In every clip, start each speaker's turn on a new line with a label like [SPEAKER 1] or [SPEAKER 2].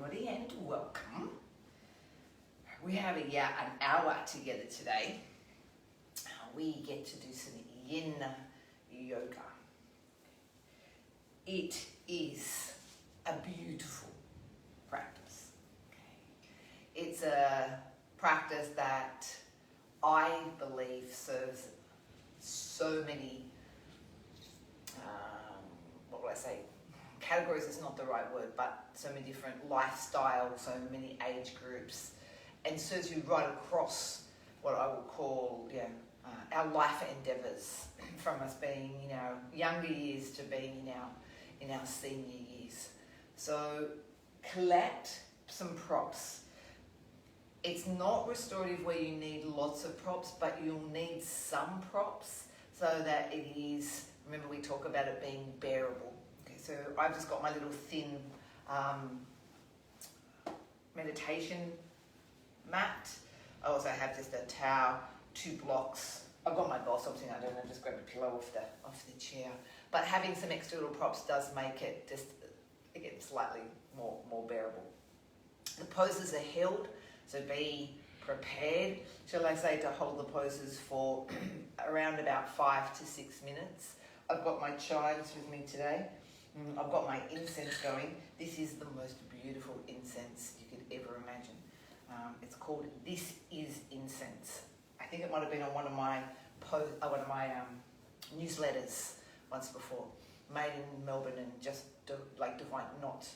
[SPEAKER 1] everybody, and welcome. We have an hour together today. We get to do some Yin Yoga. It is a beautiful practice. It's a practice that I believe serves so many, categories is not the right word, but so many different lifestyles, so many age groups, and serves you right across what I would call, our life endeavours, from us being in our younger years to being in our senior years. So collect some props. It's not restorative where you need lots of props, but you'll need some props so that it is, remember we talk about it being bearable. Okay, so I've just got my little thin meditation mat. I also have just a towel, 2 blocks. I've got my boss, obviously I don't know, just grab a pillow off the chair. But having some extra little props does make it just, again, slightly more bearable. The poses are held, so be prepared, shall I say, to hold the poses for around about 5 to 6 minutes. I've got my chimes with me today. I've got my incense going. This is the most beautiful incense you could ever imagine. It's called This Is Incense. I think it might have been on one of my newsletters once before. Made in Melbourne and just divine, not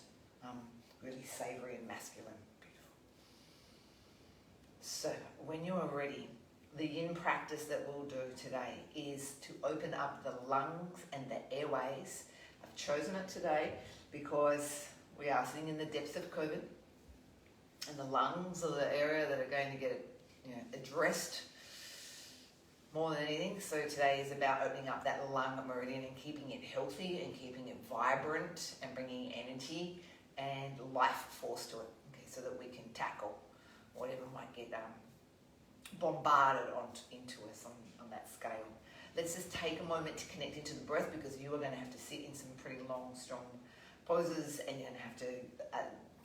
[SPEAKER 1] really savoury and masculine. Beautiful. So when you are ready, the yin practice that we'll do today is to open up the lungs and the airways. I've chosen it today because we are sitting in the depths of COVID, and the lungs are the area that are going to get addressed more than anything. So today is about opening up that lung meridian and keeping it healthy and keeping it vibrant and bringing energy and life force to it, okay, so that we can tackle whatever might get bombarded into us on that scale. Let's just take a moment to connect into the breath, because you are going to have to sit in some pretty long, strong poses, and you're going to have to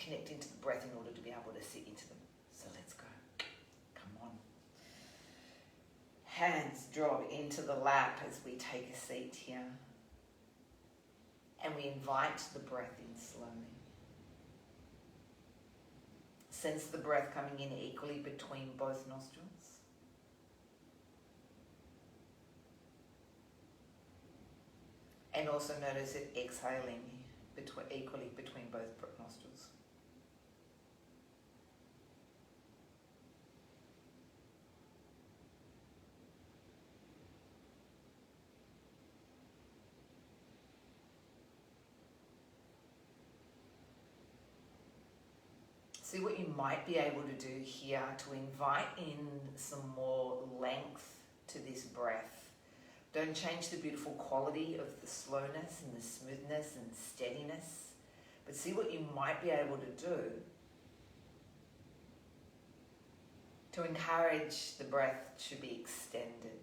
[SPEAKER 1] connect into the breath in order to be able to sit into them. So let's go. Come on. Hands drop into the lap as we take a seat here. And we invite the breath in slowly. Sense the breath coming in equally between both nostrils. And also notice it exhaling equally between both nostrils. See what you might be able to do here to invite in some more length to this breath. Don't change the beautiful quality of the slowness and the smoothness and steadiness, but see what you might be able to do to encourage the breath to be extended.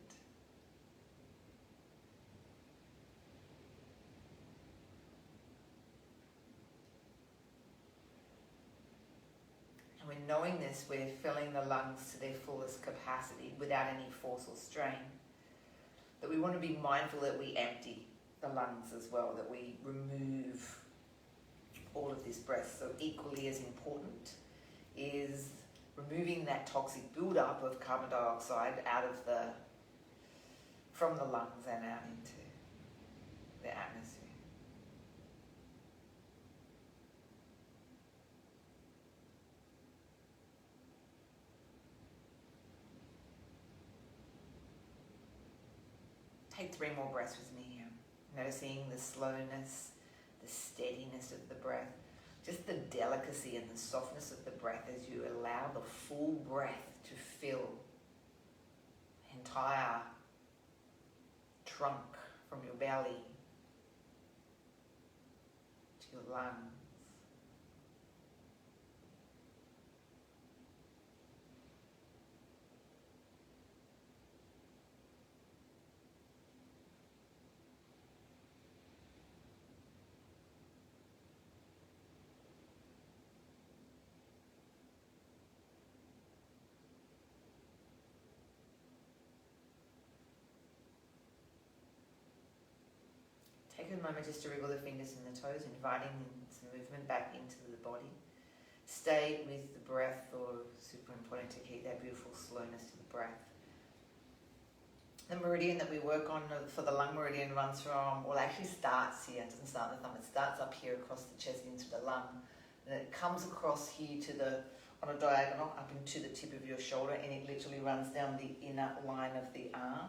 [SPEAKER 1] And when knowing this, we're filling the lungs to their fullest capacity without any force or strain. That we want to be mindful that we empty the lungs as well, that we remove all of this breath. So equally as important is removing that toxic buildup of carbon dioxide from the lungs and out into the atmosphere. Take 3 more breaths with me here. Noticing the slowness, the steadiness of the breath, just the delicacy and the softness of the breath as you allow the full breath to fill the entire trunk from your belly to your lungs. Take a moment just to wriggle the fingers and the toes, inviting some movement back into the body. Stay with the breath, or super important to keep that beautiful slowness to the breath. The meridian that we work on for the lung meridian runs from, well, actually starts here, it doesn't start in the thumb, it starts up here across the chest into the lung. And it comes across here to the, on a diagonal, up into the tip of your shoulder, and it literally runs down the inner line of the arm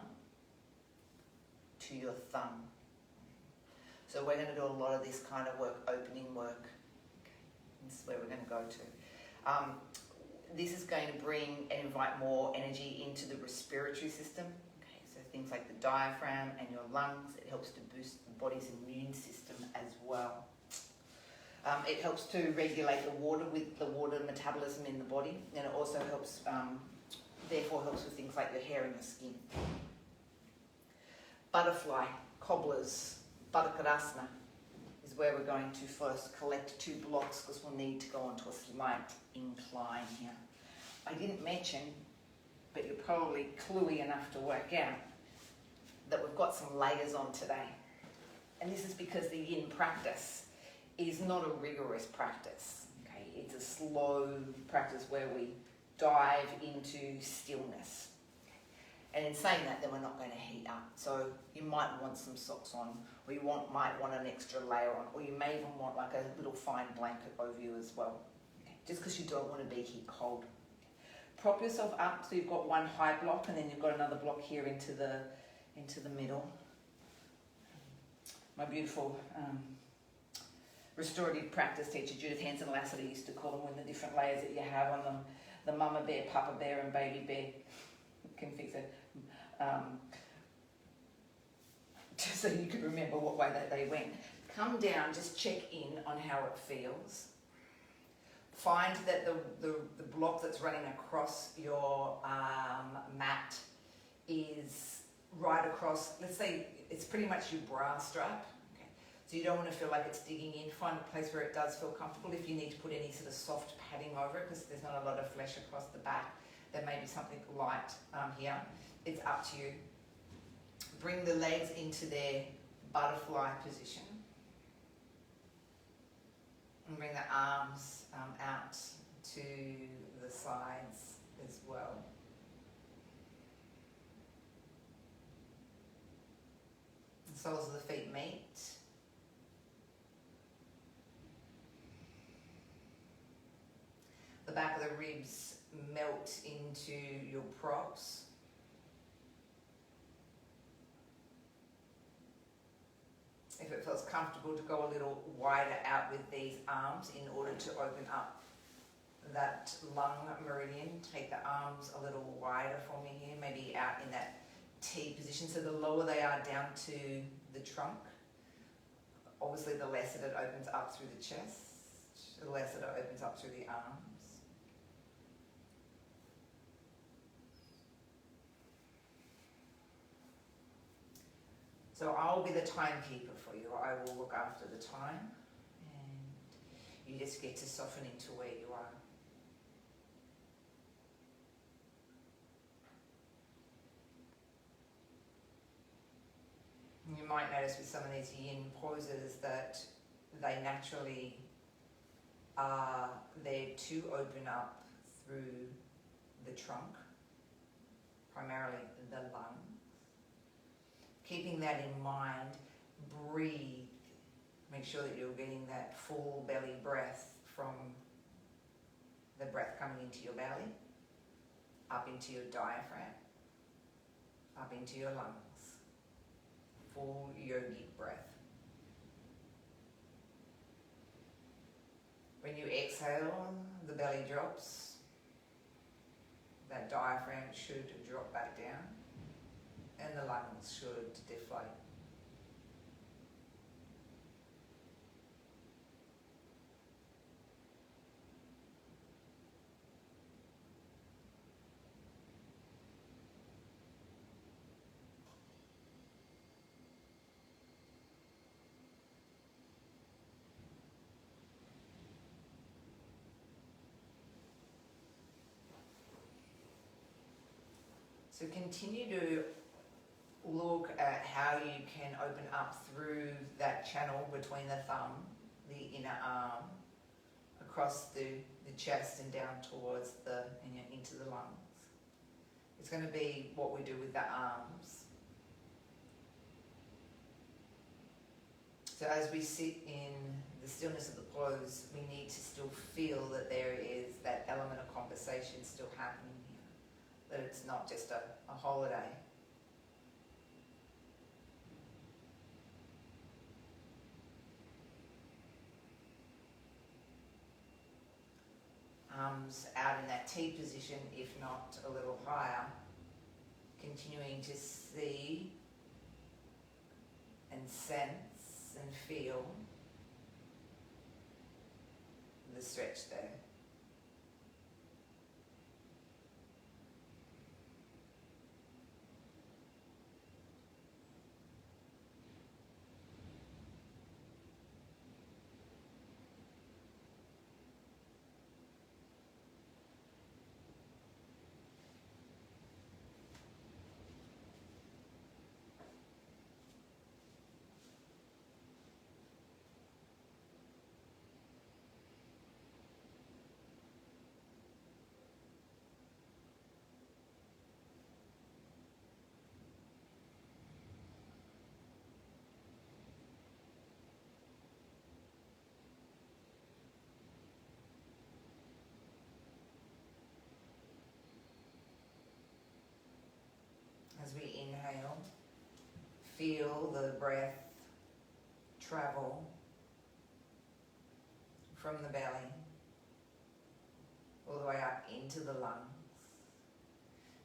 [SPEAKER 1] to your thumb. So we're going to do a lot of this kind of work, opening work. Okay. This is where we're going to go to. This is going to bring and invite more energy into the respiratory system. Okay, so things like the diaphragm and your lungs. It helps to boost the body's immune system as well. It helps to regulate the water metabolism in the body, and it also helps, therefore helps with things like your hair and your skin. Butterfly, cobblers, Baddhakarasana is where we're going to first collect 2 blocks, because we'll need to go onto a slight incline here. I didn't mention, but you're probably cluey enough to work out, that we've got some layers on today. And this is because the yin practice is not a rigorous practice. Okay? It's a slow practice where we dive into stillness. And in saying that, then we're not going to heat up. So you might want some socks on, or you might want an extra layer on, or you may even want like a little fine blanket over you as well. Okay? Just because you don't want to be heat cold. Prop yourself up so you've got one high block, and then you've got another block here into the middle. My beautiful restorative practice teacher Judith Hanson Lassiter used to call them, when the different layers that you have on them, the mama bear, papa bear, and baby bear. Can fix it. Just so you could remember what way that they went. Come down, just check in on how it feels. Find that the block that's running across your mat is right across, let's say it's pretty much your bra strap. Okay. So you don't want to feel like it's digging in. Find a place where it does feel comfortable. If you need to put any sort of soft padding over it, because there's not a lot of flesh across the back, there may be something light here. It's up to you. Bring the legs into their butterfly position. And bring the arms out to the sides as well. The soles of the feet meet. The back of the ribs melt into your props. If it feels comfortable, to go a little wider out with these arms in order to open up that lung meridian. Take the arms a little wider for me here, maybe out in that T position. So the lower they are down to the trunk, obviously the less that it opens up through the chest, the less that it opens up through the arms. So I'll be the timekeeper for you. I will look after the time, and you just get to soften into where you are. You might notice with some of these yin poses that they naturally are there to open up through the trunk, primarily the lungs. Keeping that in mind, breathe. Make sure that you're getting that full belly breath from the breath coming into your belly, up into your diaphragm, up into your lungs. Full yogic breath. When you exhale, the belly drops. That diaphragm should drop back down, and the lungs should deflate. So continue to look at how you can open up through that channel between the thumb, the inner arm, across the chest and down towards into the lungs. It's going to be what we do with the arms. So as we sit in the stillness of the pose, we need to still feel that there is that element of conversation still happening here, that it's not just a holiday. Arms out in that T position, if not a little higher, continuing to see and sense and feel the stretch there. As we inhale, feel the breath travel from the belly all the way up into the lungs.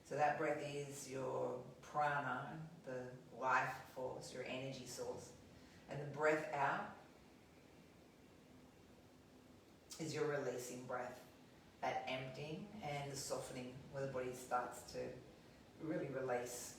[SPEAKER 1] So that breath is your prana, the life force, your energy source. And the breath out is your releasing breath, that emptying and the softening where the body starts to really release.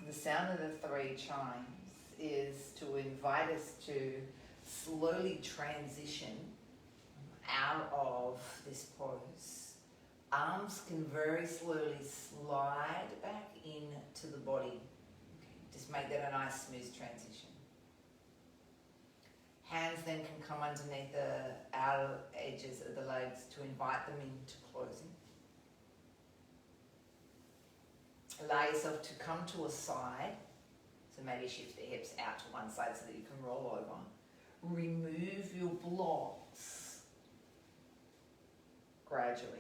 [SPEAKER 1] The sound of the three chimes is to invite us to slowly transition out of this pose. Arms can very slowly slide back into the body. Okay, just make that a nice smooth transition. Hands then can come underneath the outer edges of the legs to invite them into closing. Allow yourself to come to a side, so maybe shift the hips out to one side so that you can roll over. Remove your blocks gradually.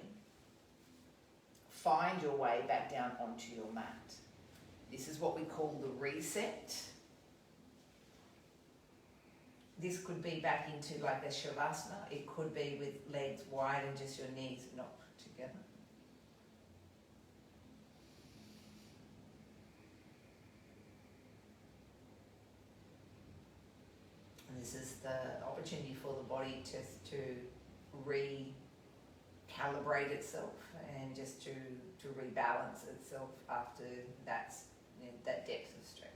[SPEAKER 1] Find your way back down onto your mat. This is what we call the reset. This could be back into like a shavasana. It could be with legs wide and just your knees not together. And this is the opportunity for the body just to recalibrate itself and just to rebalance itself after that depth of stretch.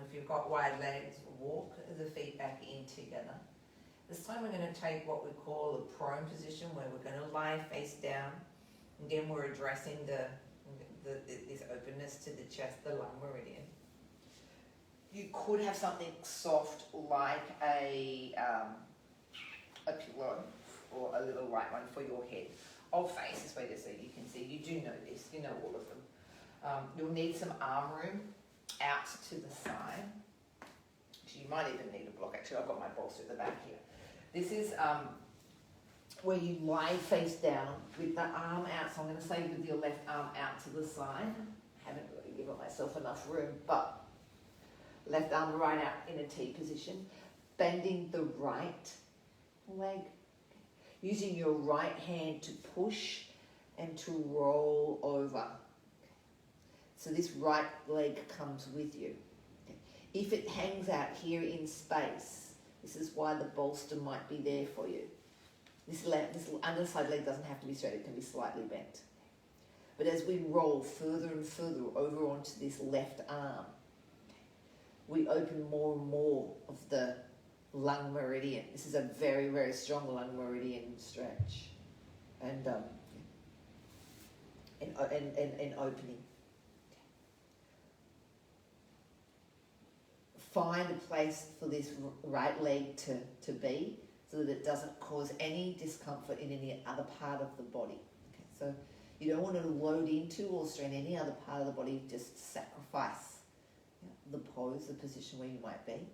[SPEAKER 1] If you've got wide legs, walk the feet back in together. This time we're going to take what we call a prone position, where we're going to lie face down. Again, we're addressing this openness to the chest, the lung meridian. You could have something soft like a pillow or a little light one for your head. I'll face this way so you can see. You do know this, you know all of them. You'll need some arm room out to the side. Actually, you might even need a block. Actually, I've got my bolster at the back here. This is where you lie face down with the arm out. So I'm going to say with your left arm out to the side. I haven't really given myself enough room, but left arm right out in a T position. Bending the right leg. Using your right hand to push and to roll over. So this right leg comes with you. If it hangs out here in space, this is why the bolster might be there for you. This underside leg doesn't have to be straight, it can be slightly bent. But as we roll further and further over onto this left arm, we open more and more of the lung meridian. This is a very, very strong lung meridian stretch and opening. Find a place for this right leg to be so that it doesn't cause any discomfort in any other part of the body. Okay, so you don't want to load into or strain any other part of the body, just sacrifice the pose, the position where you might be.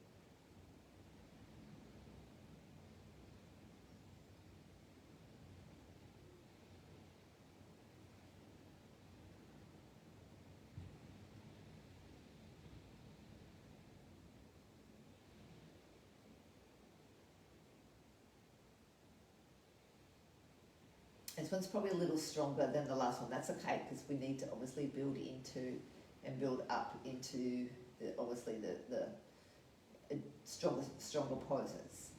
[SPEAKER 1] This one's probably a little stronger than the last one. That's okay, because we need to obviously build into and build up into the stronger poses.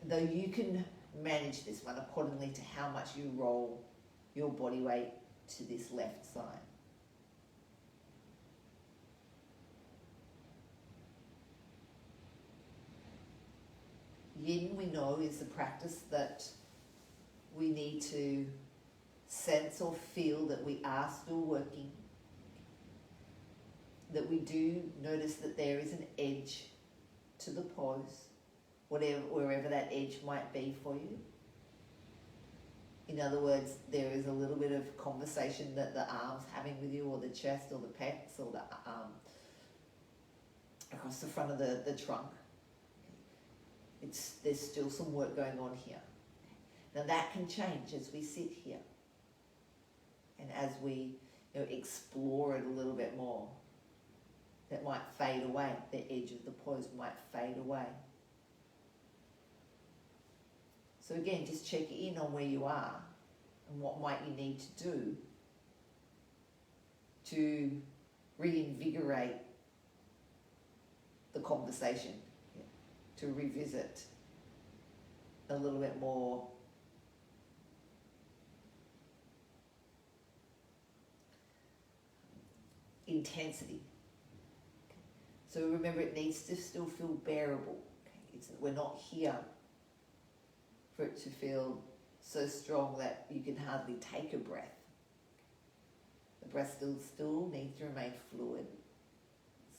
[SPEAKER 1] Though you can manage this one accordingly to how much you roll your body weight to this left side. Yin, we know, is the practice that we need to sense or feel that we are still working, that we do notice that there is an edge to the pose, wherever that edge might be for you. In other words, there is a little bit of conversation that the arm's having with you, or the chest, or the pecs, or the across the front of the trunk. There's still some work going on here. Now that can change as we sit here and as we explore it a little bit more. That might fade away, the edge of the pose might fade away. So again, just check in on where you are and what might you need to do to reinvigorate the conversation, to revisit a little bit more intensity. So remember, it needs to still feel bearable. We're not here for it to feel so strong that you can hardly take a breath. The breath still needs to remain fluid,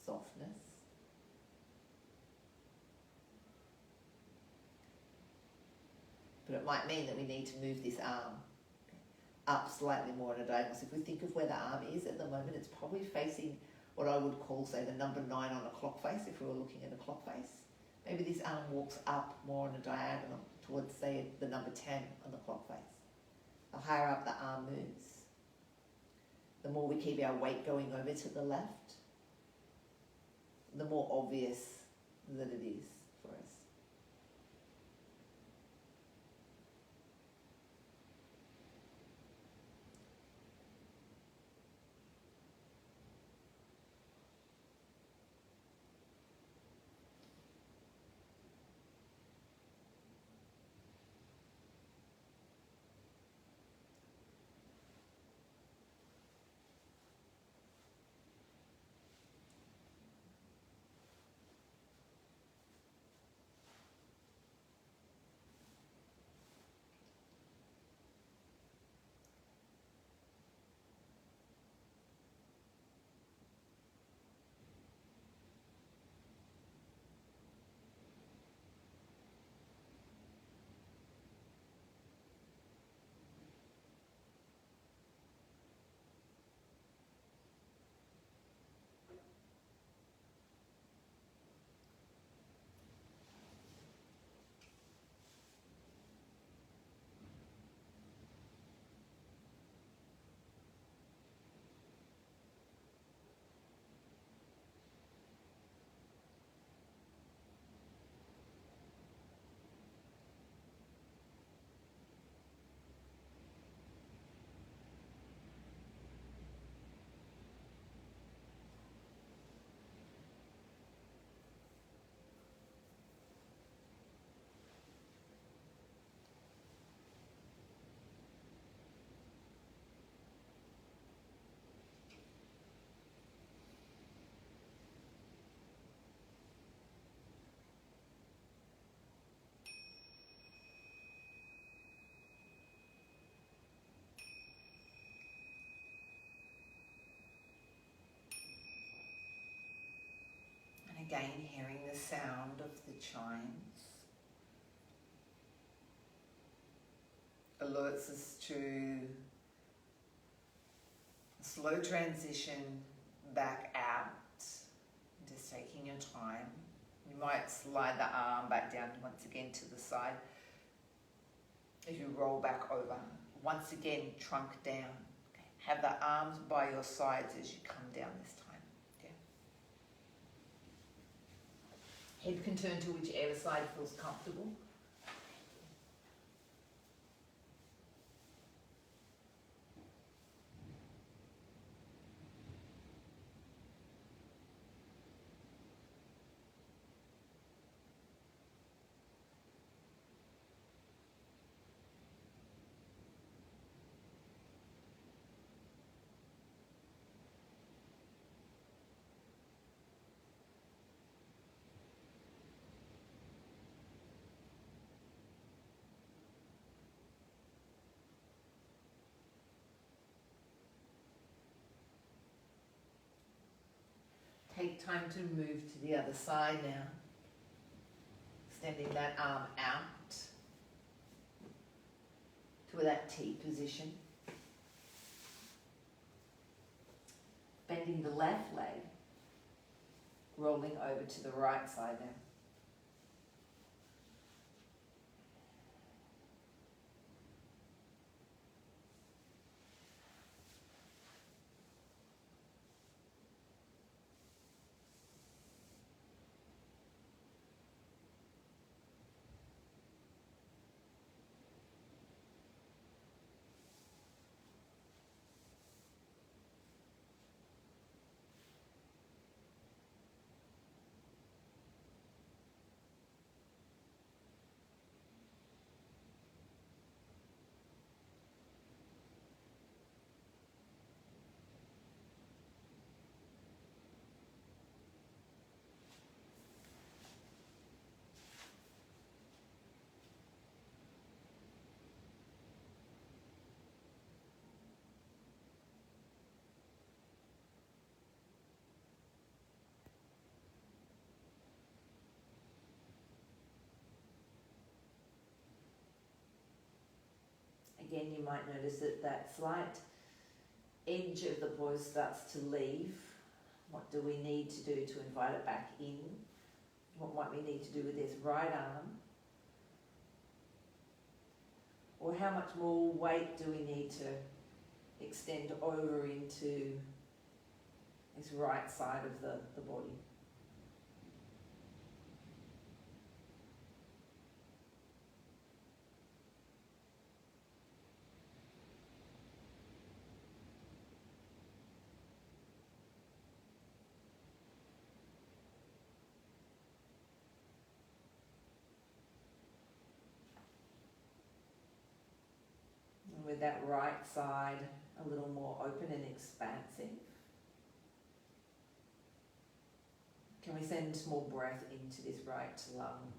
[SPEAKER 1] softness. But it might mean that we need to move this arm up slightly more in a diagonal. So if we think of where the arm is at the moment, it's probably facing what I would call, say, the number 9 on a clock face, if we were looking at a clock face. Maybe this arm walks up more on a diagonal towards, say, the number 10 on the clock face. The higher up the arm moves, the more we keep our weight going over to the left, the more obvious that it is for us. Again, hearing the sound of the chimes alerts us to a slow transition back out. Just taking your time. You might slide the arm back down once again to the side as you roll back over. Once again, trunk down. Okay. Have the arms by your sides as you come down this time. Head can turn to whichever side feels comfortable. Take time to move to the other side now. Extending that arm out to that T position. Bending the left leg, rolling over to the right side now. Again, you might notice that that slight edge of the pose starts to leave. What do we need to do to invite it back in? What might we need to do with this right arm? Or how much more weight do we need to
[SPEAKER 2] extend over into this right side of the body. And with that right side a little more open and expansive, can we send more breath into this right lung?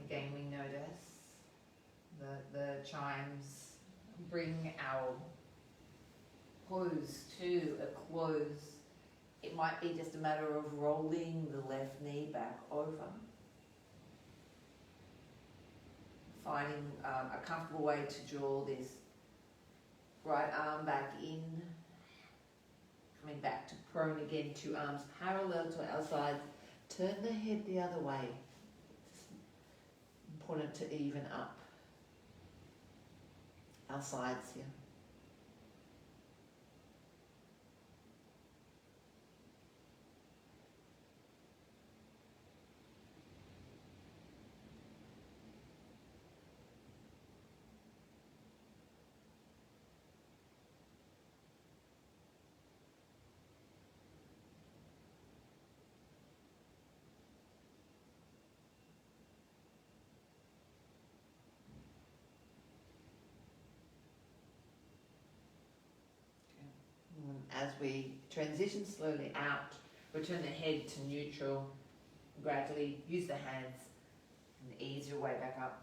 [SPEAKER 1] Again, we notice the chimes bring our pose to a close. It might be just a matter of rolling the left knee back over, finding a comfortable way to draw this right arm back in, coming back to prone again, 2 arms parallel to our sides. Turn the head the other way. It's important to even up our sides here.
[SPEAKER 2] as we transition slowly out, return the head to neutral, gradually use the hands and ease your way back up.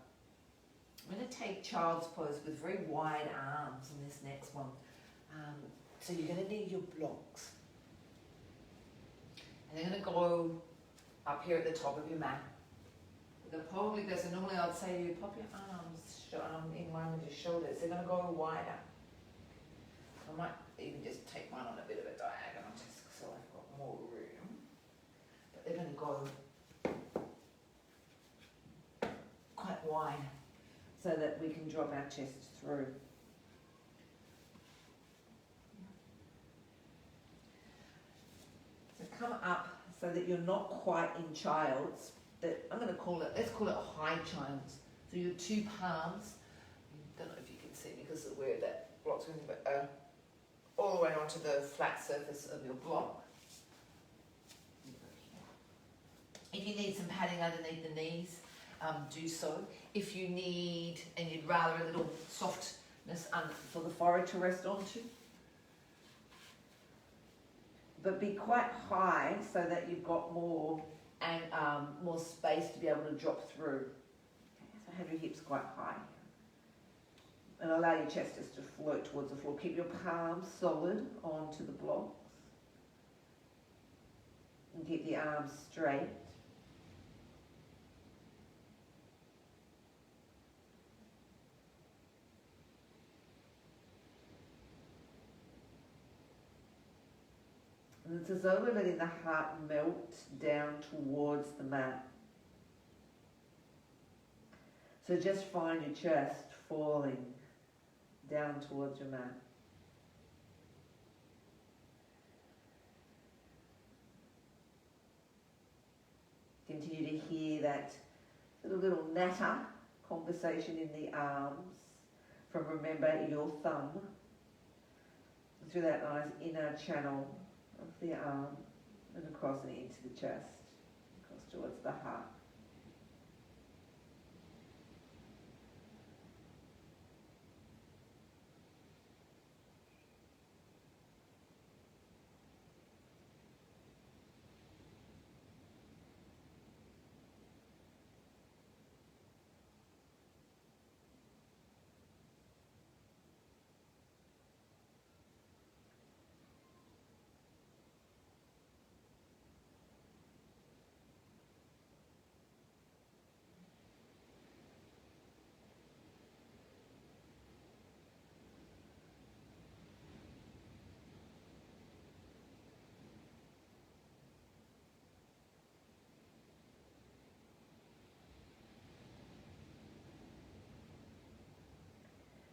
[SPEAKER 2] I'm going to take child's pose with very wide arms on this next one. So you're going to need your blocks. And they're going to go up here at the top of your mat. They'll probably go, so normally I'd say to you, pop your arms in line with your shoulders. They're going to go wider. I might even just take mine on a bit of a diagonal just so I've got more room. But they're going to go quite wide so that we can drop our chest through. So come up so that you're not quite in child's. I'm going to call it, let's call it high child's. So your two palms, I don't know if you can see because of where that block's going, but all the way onto the flat surface of your block. If you need some padding underneath the knees, do so. If you need, and you'd rather a little softness for the forehead to rest onto, but be quite high so that you've got more and more space to be able to drop through. Okay, so have your hips quite high. And allow your chest just to float towards the floor. Keep your palms solid onto the blocks. And keep the arms straight. And it's as though we're letting the heart melt down towards the mat. So just find your chest falling down towards your mat. Continue to hear that little natter conversation in the arms from, remember, your thumb through that nice inner channel of the arm and across and into the chest, across towards the heart.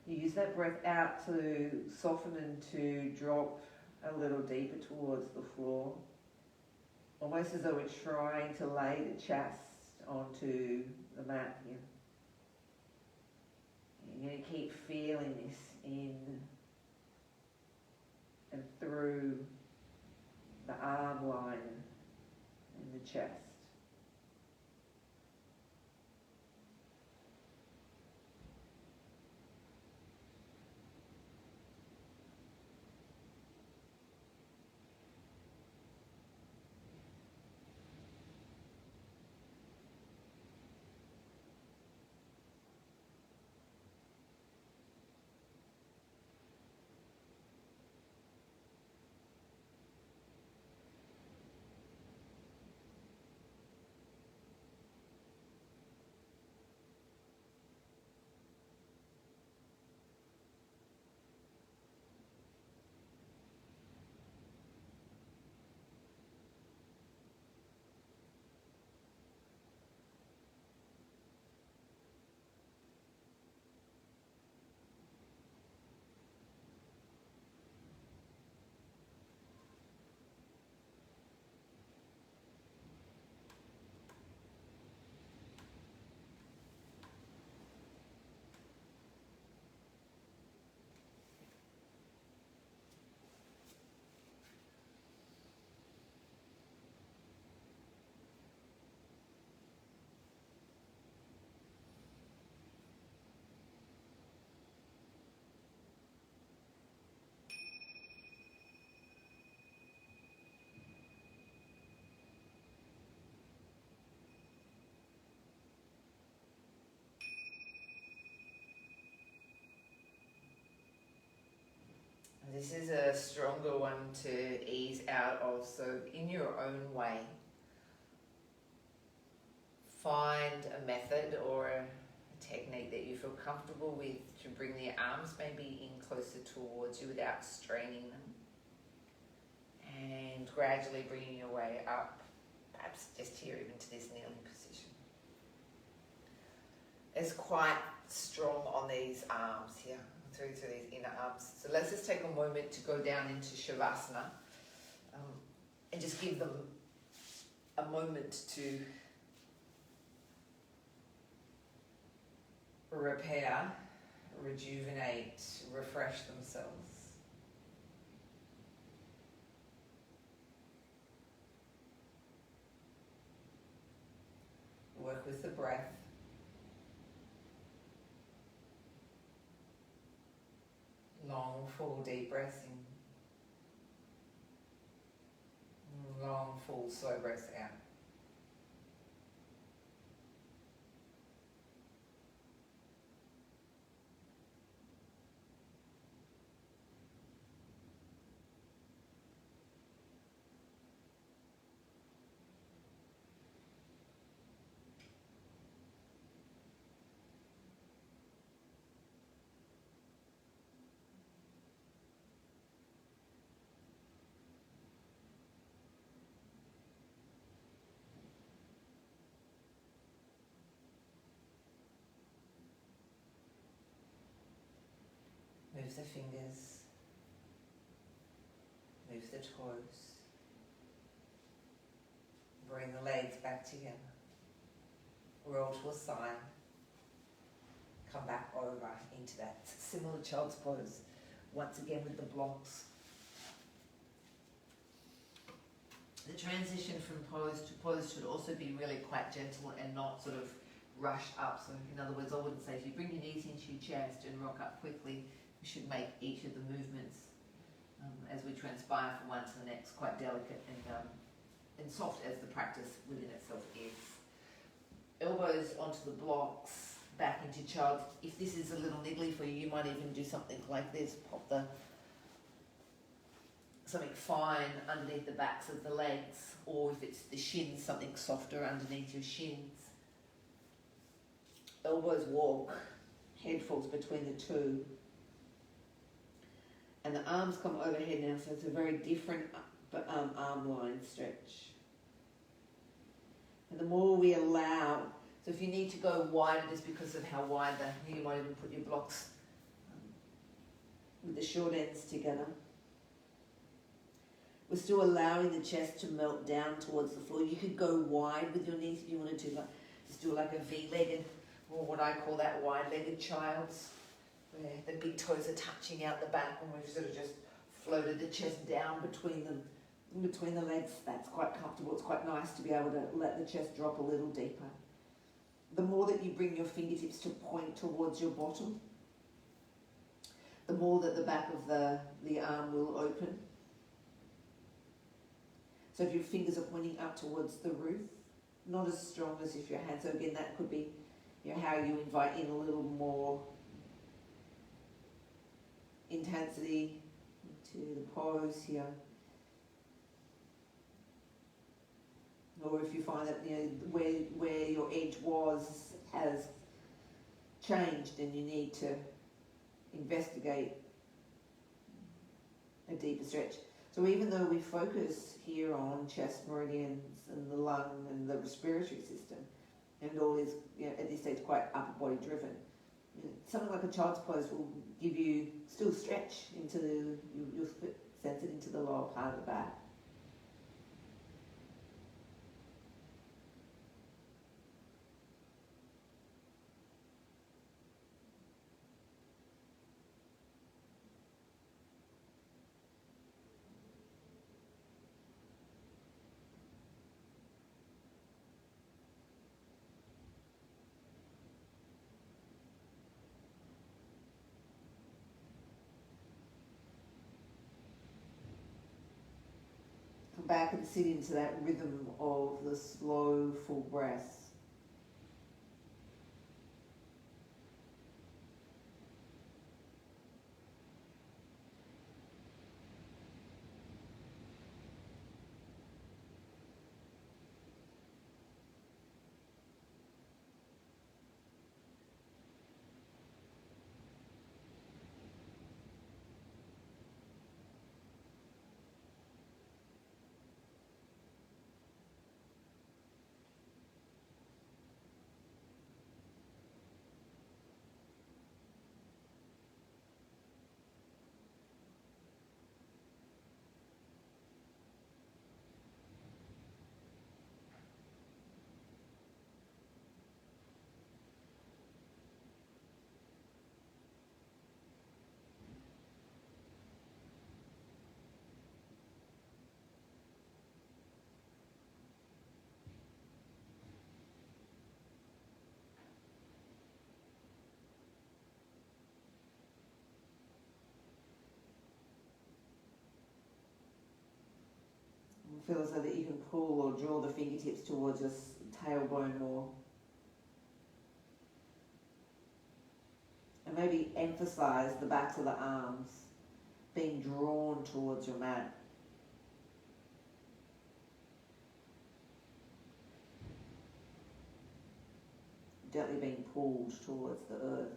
[SPEAKER 2] You use that breath out to soften and to drop a little deeper towards the floor. Almost as though we're trying to lay the chest onto the mat here. You're going to keep feeling this in and through the arm line and the chest.
[SPEAKER 1] this is a stronger one to ease out of, so in your own way, find a method or a technique that you feel comfortable with to bring the arms maybe in closer towards you without straining them, and gradually bringing your way up, perhaps just here even to this kneeling position. It's quite strong on these arms here, through these inner arms. So let's just take a moment to go down into Shavasana, and just give them a moment to repair, rejuvenate, refresh themselves. Work with the breath. Long, full, deep breaths in. Long, full, slow breaths out. Move the fingers, move the toes, bring the legs back together, roll to a side, come back over into that similar child's pose, once again with the blocks. The transition from pose to pose should also be really quite gentle and not sort of rushed up. So in other words, I wouldn't say if you bring your knees into your chest and rock up quickly, you should make each of the movements as we transpire from one to the next quite delicate and soft as the practice within itself is. Elbows onto the blocks, back into child. If this is a little niggly for you, you might even do something like this. Pop something fine underneath the backs of the legs, or if it's the shins, something softer underneath your shins. Elbows walk, head falls between the two. And the arms come overhead now, so it's a very different arm line stretch. And the more we allow, so if you need to go wider just because of how wide you might even put your blocks with the short ends together. We're still allowing the chest to melt down towards the floor. You could go wide with your knees if you wanted to, just do like a V-legged, or what I call that wide-legged child's, where the big toes are touching out the back, and we've sort of just floated the chest down between the legs. That's quite comfortable. It's quite nice to be able to let the chest drop a little deeper. The more that you bring your fingertips to point towards your bottom, the more that the back of the arm will open. So if your fingers are pointing up towards the roof, not as strong as if your hands, so again that could be how you invite in a little more intensity into the pose here. Or if you find that where your edge has changed and you need to investigate a deeper stretch. So even though we focus here on chest meridians and the lung and the respiratory system, and it all is at this stage quite upper body driven, something like a child's pose will give you still stretch into you'll sense it into the lower part of the back. Back and sit into that rhythm of the slow, full breath.
[SPEAKER 2] feel as though that you can pull or draw the fingertips towards your tailbone more. And maybe emphasize the backs of the arms being drawn towards your mat. Gently being pulled towards the earth.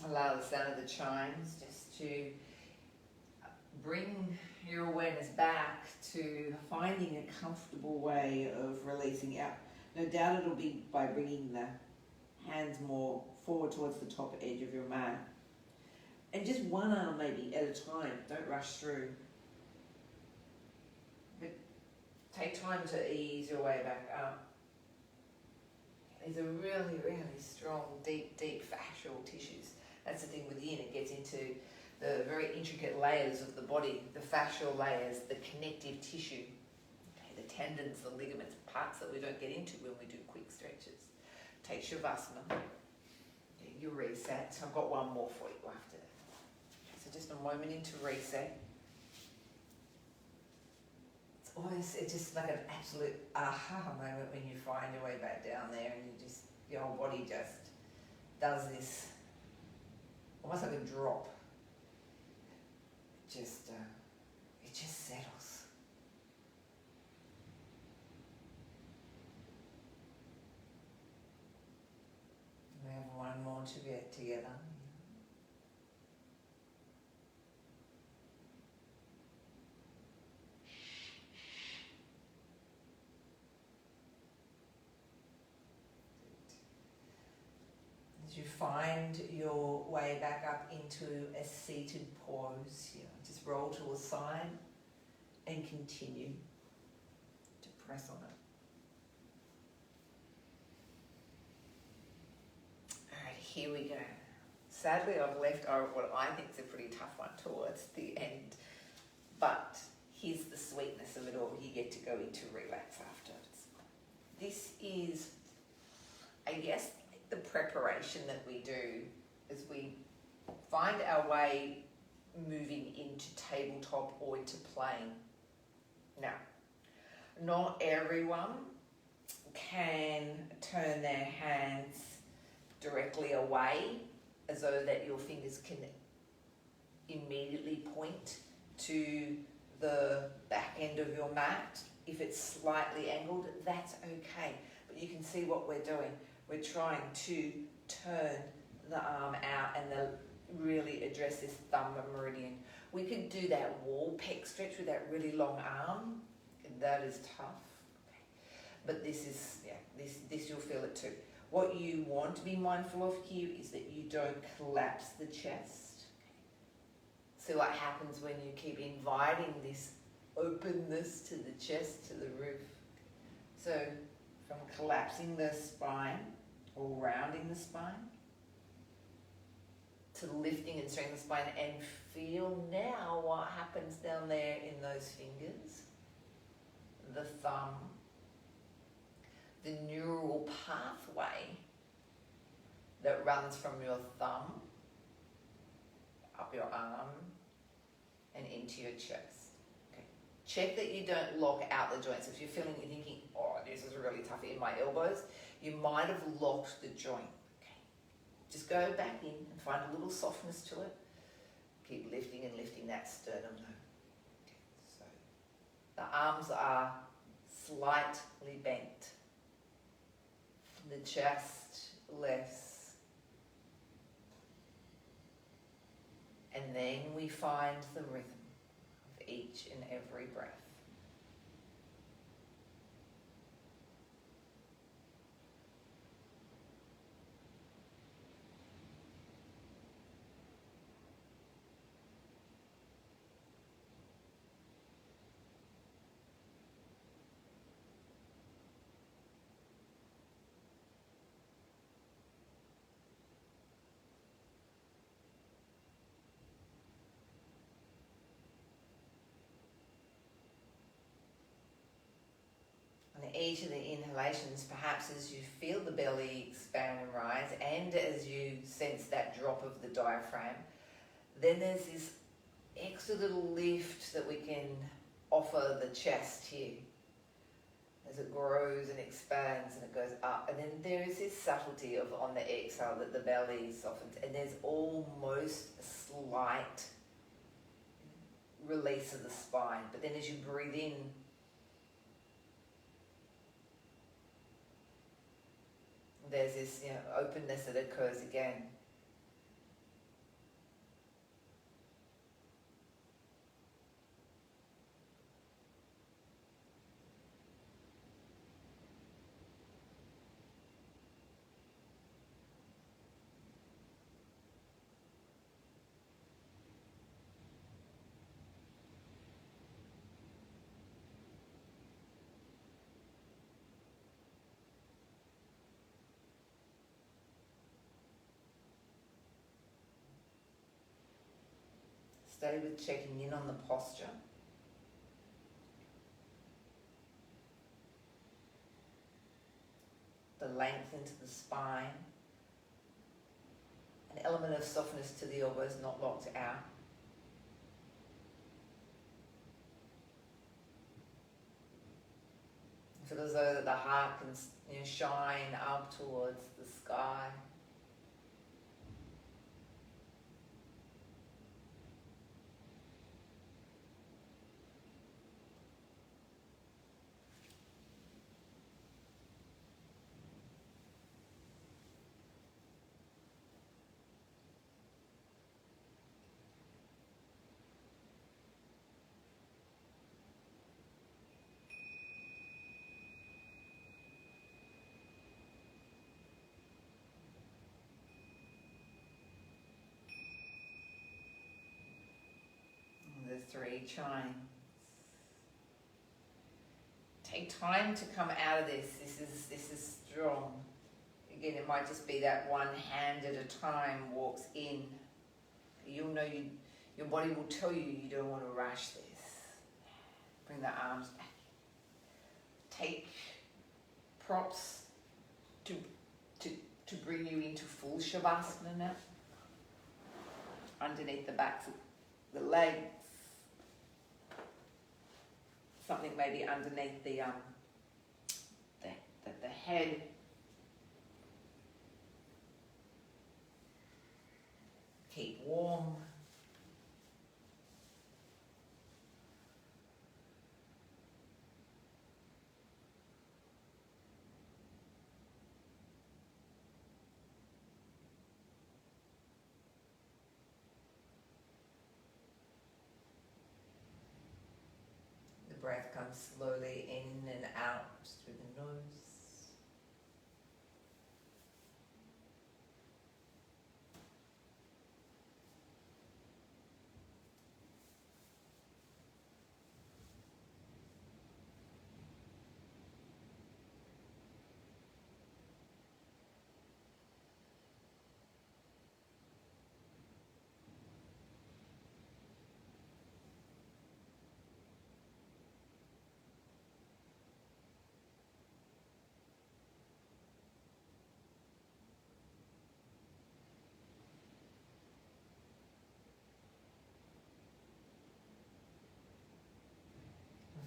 [SPEAKER 1] Allow the sound of the chimes just to bring your awareness back to finding a comfortable way of releasing out. No doubt it'll be by bringing the hands more forward towards the top edge of your mat. And just one arm maybe at a time, don't rush through. But take time to ease your way back up. These are really, really strong, deep fascial tissues. That's the thing with yin, it gets into the very intricate layers of the body, the fascial layers, the connective tissue, okay, the tendons, the ligaments, parts that we don't get into when we do quick stretches. Take Shavasana, you reset. I've got one more for you after that. So just a moment into reset. It's just like an absolute aha moment when you find your way back down there and you just, your whole body just does this, almost like a drop. It just settles. We have one more to get together. You find your way back up into a seated pose. Just roll to a side and continue to press on it. All right, here we go. Sadly, I've left what I think is a pretty tough one towards the end, but here's the sweetness of it all. You get to go into relax afterwards. This is, I guess, the preparation that we do as we find our way moving into tabletop or into playing. Now, not everyone can turn their hands directly away as though that your fingers can immediately point to the back end of your mat. If it's slightly angled, that's okay. But you can see what we're doing. We're trying to turn the arm out and really address this thumb meridian. We could do that wall pec stretch with that really long arm. That is tough. But this is, this you'll feel it too. What you want to be mindful of here is that you don't collapse the chest. See what happens when you keep inviting this openness to the chest, to the roof. So from collapsing the spine or rounding the spine to lifting and straighthening the spine, and feel now what happens down there in those fingers, the thumb, the neural pathway that runs from your thumb up your arm and into your chest. Okay. Check that you don't lock out the joints. If you're feeling, you're thinking, oh, this is really tough in my elbows, you might have locked the joint. Okay. Just go back in and find a little softness to it. Keep lifting and lifting that sternum though. Okay. So the arms are slightly bent. The chest lifts. And then we find the rhythm of each and every breath. On each of the inhalations, perhaps as you feel the belly expand and rise, and as you sense that drop of the diaphragm, then there's this extra little lift that we can offer the chest here as it grows and expands and it goes up. And then there is this subtlety of on the exhale that the belly softens, and there's almost a slight release of the spine. But then as you breathe in, there's this openness that occurs again. Stay with checking in on the posture. The length into the spine. An element of softness to the elbows, not locked out. Feel as though the heart can shine up towards the sky. The three chimes. Take time to come out of this. This is strong. Again, it might just be that one hand at a time walks in. You'll know your body will tell you you don't want to rush this. Bring the arms back. Take props to bring you into full shavasana now. Underneath the backs of the legs. Something maybe underneath the head. Keep warm. Breath comes slowly in and out through the nose.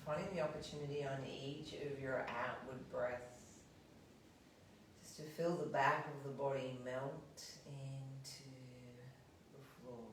[SPEAKER 1] Finding the opportunity on each of your outward breaths to feel the back of the body melt into the floor.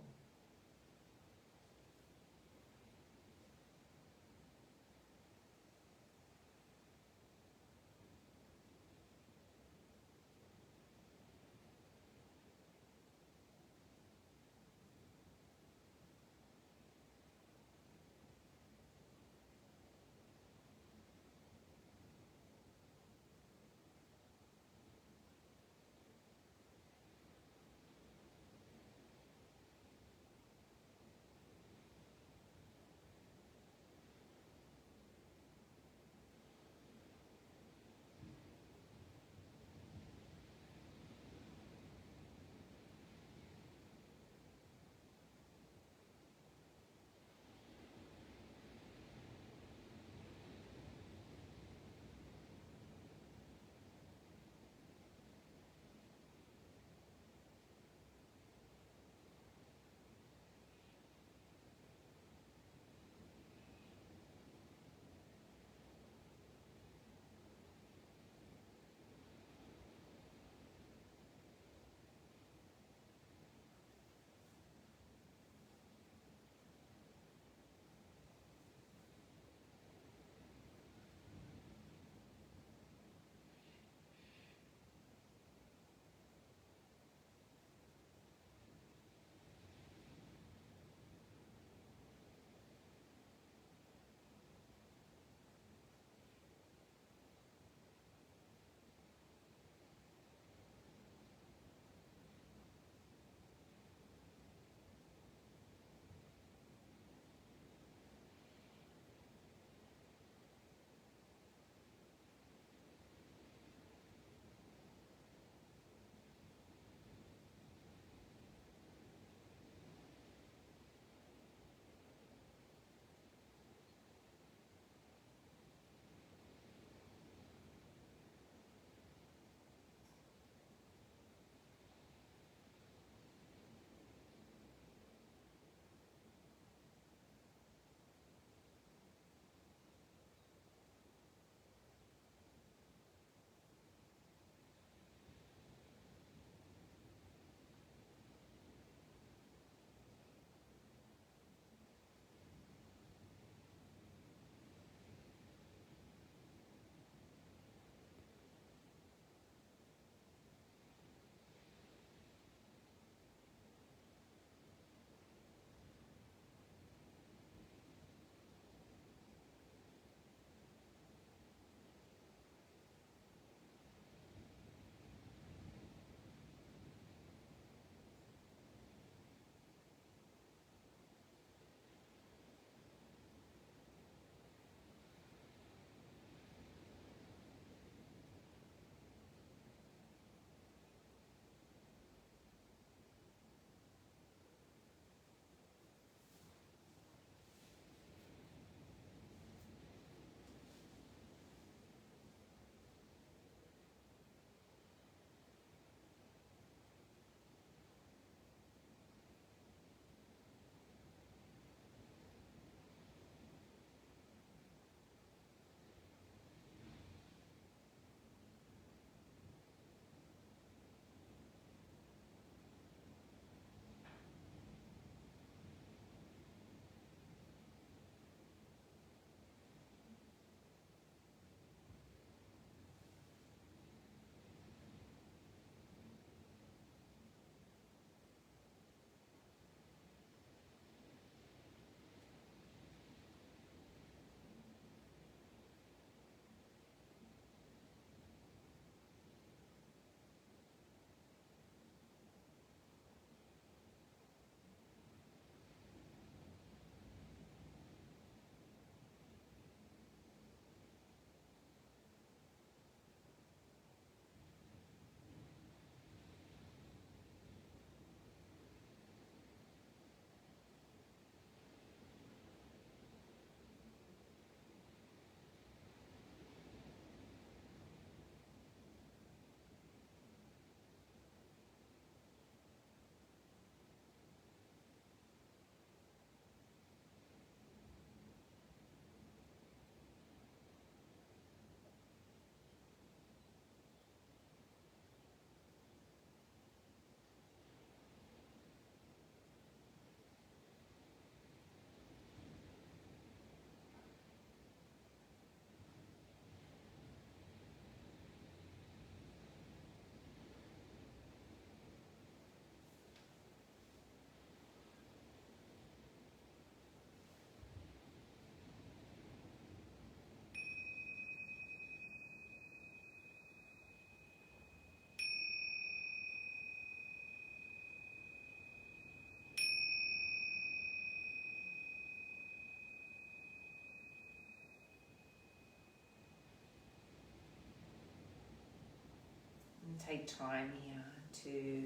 [SPEAKER 1] take time here to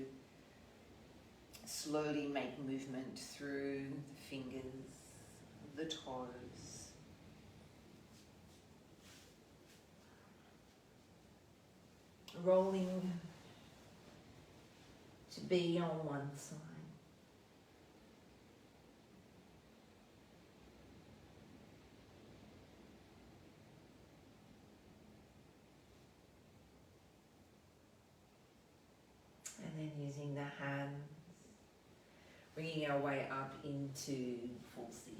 [SPEAKER 1] slowly make movement through the fingers, the toes. Rolling to be on one side. And then using the hands, bringing our way up into full sitting.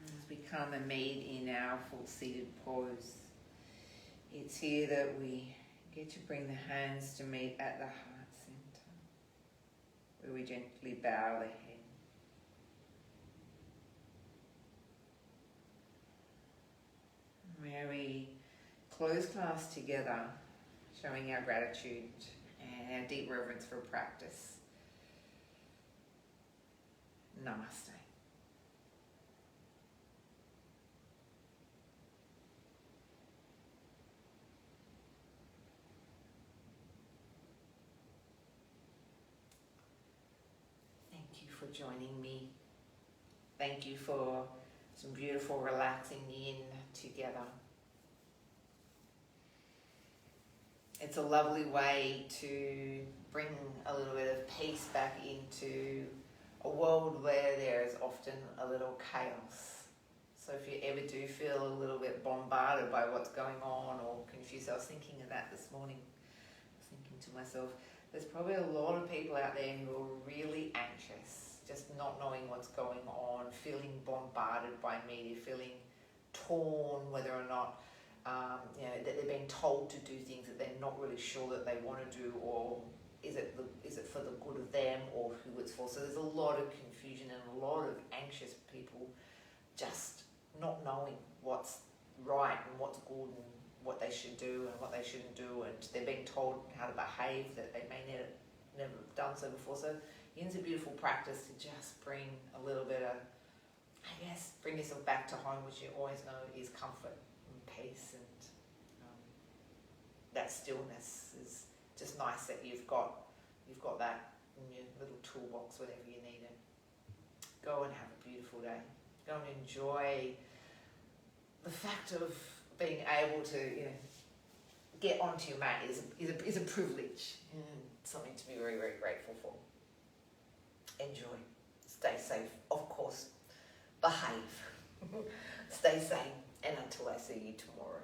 [SPEAKER 1] As we come and meet in our full seated pose, it's here that we get to bring the hands to meet at the heart center, where we gently bow the head. Where we close class together, showing our gratitude and our deep reverence for practice. Namaste. Thank you for joining me. Thank you for some beautiful relaxing yin together. It's a lovely way to bring a little bit of peace back into a world where there is often a little chaos. So if you ever do feel a little bit bombarded by what's going on or confused, I was thinking of that this morning. I was thinking to myself, there's probably a lot of people out there who are really anxious, just not knowing what's going on, feeling bombarded by media, feeling torn whether or not that they're being told to do things that they're not really sure that they want to do, or is it for the good of them or who it's for. So there's a lot of confusion and a lot of anxious people just not knowing what's right and what's good and what they should do and what they shouldn't do, and they're being told how to behave that they may never have done so before. So Yin's a beautiful practice to just bring a little bit of, bring yourself back to home, which you always know is comfort and peace, and that stillness is just nice that you've got that in your little toolbox whenever you need it. Go and have a beautiful day. Go and enjoy the fact of being able to get onto your mat is a privilege and something to be very, very grateful for. Enjoy. Stay safe. Of course, behave. Stay sane. And until I see you tomorrow.